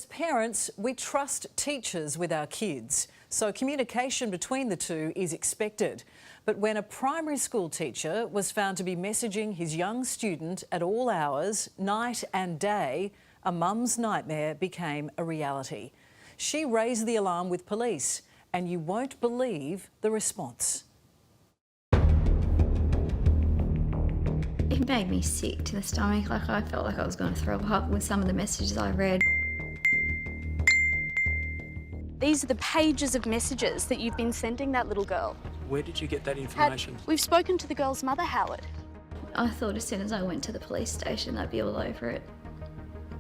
As parents, we trust teachers with our kids, so communication between the two is expected. But when a primary school teacher was found to be messaging his young student at all hours, night and day, a mum's nightmare became a reality. She raised the alarm with police, and you won't believe the response. It made me sick to the stomach. Like, I felt like I was going to throw up with some of the messages I read. These are the pages of messages that you've been sending that little girl. Where did you get that information? We've spoken to the girl's mother, Howard. I thought as soon as I went to the police station I'd be all over it.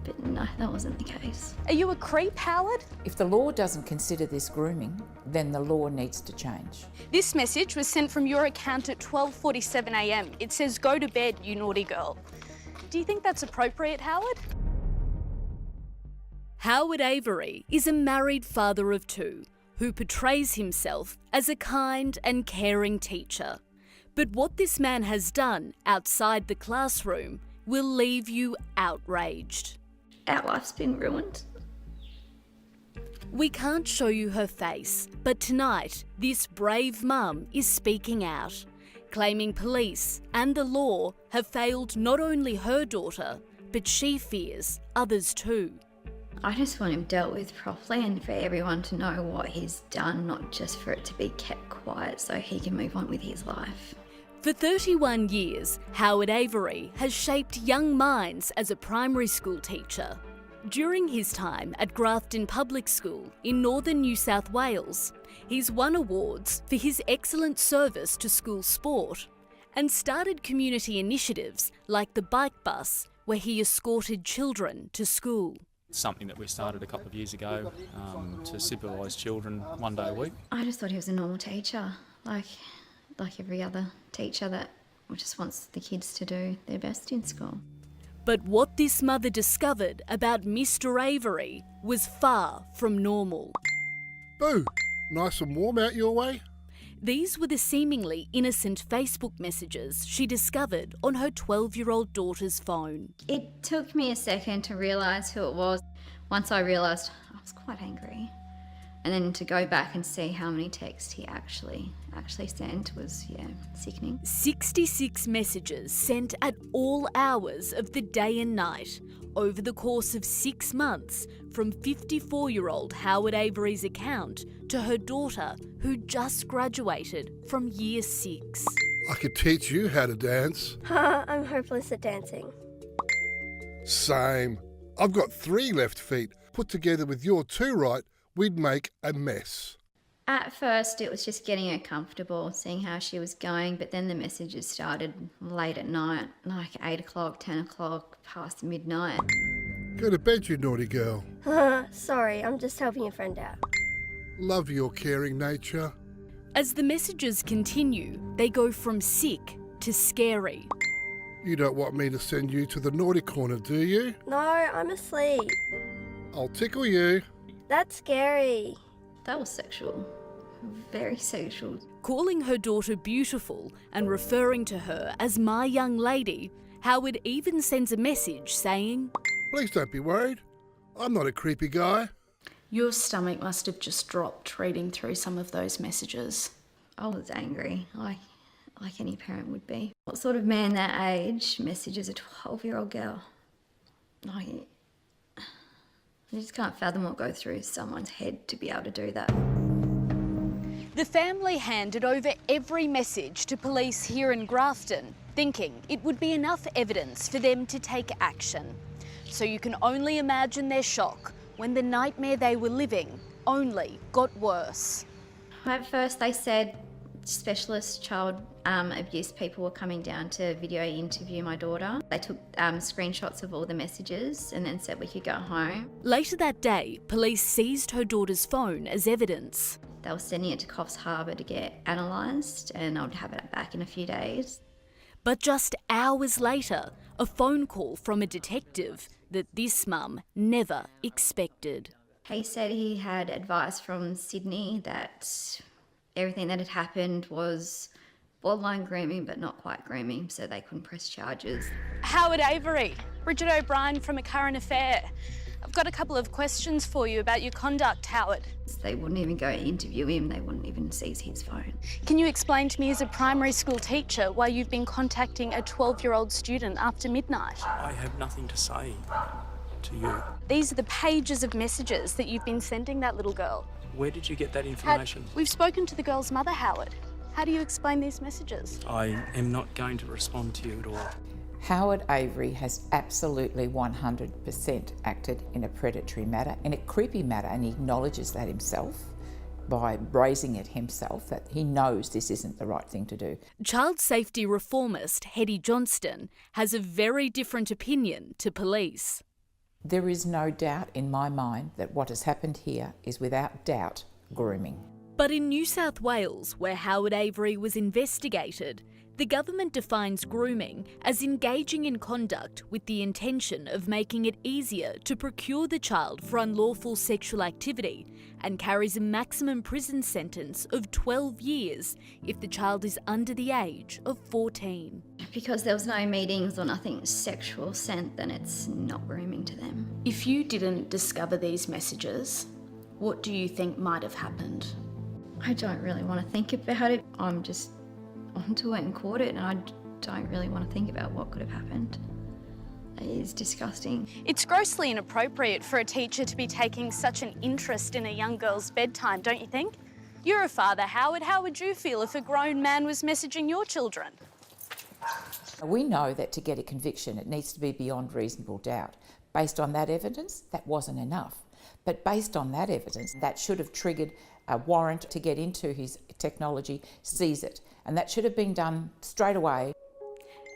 But no, that wasn't the case. Are you a creep, Howard? If the law doesn't consider this grooming, then the law needs to change. This message was sent from your account at 12:47 a.m. It says, "Go to bed, you naughty girl." Do you think that's appropriate, Howard? Howard Avery is a married father of two who portrays himself as a kind and caring teacher. But what this man has done outside the classroom will leave you outraged. Our life's been ruined. We can't show you her face, but tonight this brave mum is speaking out, claiming police and the law have failed not only her daughter, but she fears others too. I just want him dealt with properly and for everyone to know what he's done, not just for it to be kept quiet so he can move on with his life. For 31 years, Howard Avery has shaped young minds as a primary school teacher. During his time at Grafton Public School in northern New South Wales, he's won awards for his excellent service to school sport and started community initiatives like the bike bus, where he escorted children to school. It's something that we started a couple of years ago to supervise children one day a week. I just thought he was a normal teacher, like every other teacher that just wants the kids to do their best in school. But what this mother discovered about Mr. Avery was far from normal. Boo! Nice and warm out your way? These were the seemingly innocent Facebook messages she discovered on her 12-year-old daughter's phone. It took me a second to realise who it was. Once I realised, I was quite angry. And then to go back and see how many texts he actually sent was, sickening. 66 messages sent at all hours of the day and night over the course of 6 months from 54-year-old Howard Avery's account to her daughter, who just graduated from Year 6. I could teach you how to dance. I'm hopeless at dancing. Same. I've got 3 left feet. Put together with your 2 right, we'd make a mess. At first it was just getting her comfortable, seeing how she was going, but then the messages started late at night, like 8 o'clock, 10 o'clock, past midnight. Go to bed, you naughty girl. Sorry, I'm just helping a friend out. Love your caring nature. As the messages continue, they go from sick to scary. You don't want me to send you to the naughty corner, do you? No, I'm asleep. I'll tickle you. That's scary. That was sexual. Very sexual. Calling her daughter beautiful and referring to her as my young lady, Howard even sends a message saying, Please don't be worried. I'm not a creepy guy. Your stomach must have just dropped reading through some of those messages. I was angry, like any parent would be. What sort of man that age messages a 12-year-old girl? I just can't fathom what goes through someone's head to be able to do that. The family handed over every message to police here in Grafton, thinking it would be enough evidence for them to take action. So you can only imagine their shock when the nightmare they were living only got worse. At first they said specialist child abuse people were coming down to video interview my daughter. They took screenshots of all the messages and then said we could go home. Later that day, police seized her daughter's phone as evidence. They were sending it to Coffs Harbour to get analysed, and I would have it back in a few days. But just hours later, a phone call from a detective that this mum never expected. He said he had advice from Sydney that everything that had happened was borderline grooming but not quite grooming, so they couldn't press charges. Howard Avery, Bridget O'Brien from A Current Affair. I've got a couple of questions for you about your conduct, Howard. They wouldn't even go interview him, they wouldn't even seize his phone. Can you explain to me as a primary school teacher why you've been contacting a 12-year-old student after midnight? I have nothing to say to you. These are the pages of messages that you've been sending that little girl. Where did you get that information? We've spoken to the girl's mother, Howard. How do you explain these messages? I am not going to respond to you at all. Howard Avery has absolutely 100% acted in a predatory manner, in a creepy manner, and he acknowledges that himself by raising it himself, that he knows this isn't the right thing to do. Child safety reformist Hetty Johnston has a very different opinion to police. There is no doubt in my mind that what has happened here is without doubt grooming. But in New South Wales, where Howard Avery was investigated, the government defines grooming as engaging in conduct with the intention of making it easier to procure the child for unlawful sexual activity, and carries a maximum prison sentence of 12 years if the child is under the age of 14. Because there was no meetings or nothing sexual sent, then it's not grooming to them. If you didn't discover these messages, what do you think might have happened? I don't really want to think about it. I'm just onto it and caught it, and I don't really want to think about what could have happened. It is disgusting. It's grossly inappropriate for a teacher to be taking such an interest in a young girl's bedtime, don't you think? You're a father, Howard. How would you feel if a grown man was messaging your children? We know that to get a conviction, it needs to be beyond reasonable doubt. Based on that evidence, that wasn't enough. But based on that evidence, that should have triggered a warrant to get into his technology, seize it. And that should have been done straight away.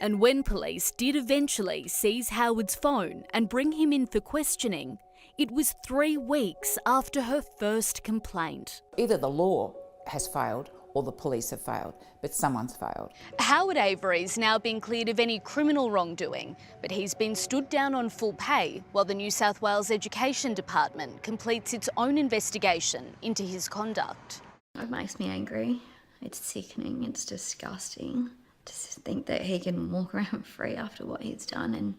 And when police did eventually seize Howard's phone and bring him in for questioning, it was 3 weeks after her first complaint. Either the law has failed or the police have failed, but someone's failed. Howard Avery's now been cleared of any criminal wrongdoing, but he's been stood down on full pay while the New South Wales Education Department completes its own investigation into his conduct. It makes me angry. It's sickening, it's disgusting to think that he can walk around free after what he's done and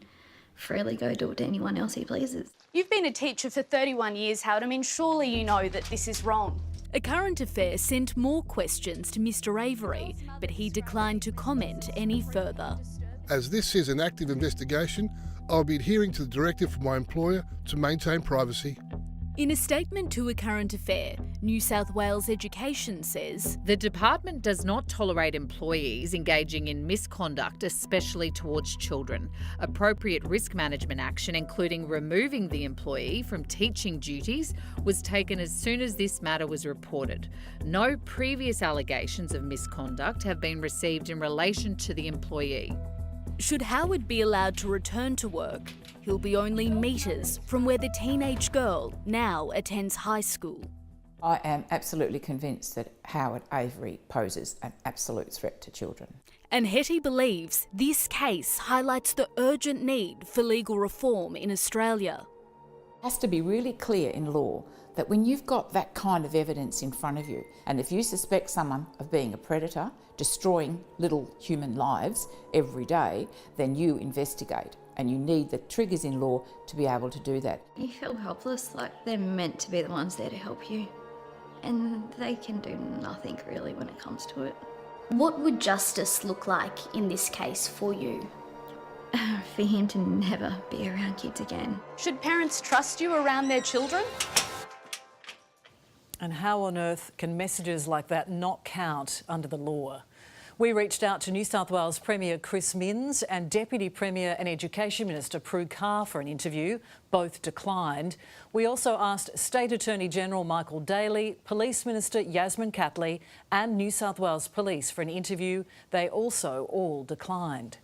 freely go do it to anyone else he pleases. You've been a teacher for 31 years, Howard. I mean, surely you know that this is wrong. A Current Affair sent more questions to Mr Avery, but he declined to comment any further. As this is an active investigation, I'll be adhering to the directive from my employer to maintain privacy. In a statement to A Current Affair, New South Wales Education says, "The department does not tolerate employees engaging in misconduct, especially towards children. Appropriate risk management action, including removing the employee from teaching duties, was taken as soon as this matter was reported. No previous allegations of misconduct have been received in relation to the employee." Should Howard be allowed to return to work, he'll be only metres from where the teenage girl now attends high school. I am absolutely convinced that Howard Avery poses an absolute threat to children. And Hetty believes this case highlights the urgent need for legal reform in Australia. It has to be really clear in law that when you've got that kind of evidence in front of you, and if you suspect someone of being a predator, destroying little human lives every day, then you investigate. And you need the triggers in law to be able to do that. You feel helpless, like they're meant to be the ones there to help you. And they can do nothing really when it comes to it. What would justice look like in this case for you? For him to never be around kids again. Should parents trust you around their children? And how on earth can messages like that not count under the law? We reached out to New South Wales Premier Chris Minns and Deputy Premier and Education Minister Prue Carr for an interview. Both declined. We also asked State Attorney General Michael Daly, Police Minister Yasmin Catley and New South Wales Police for an interview. They also all declined.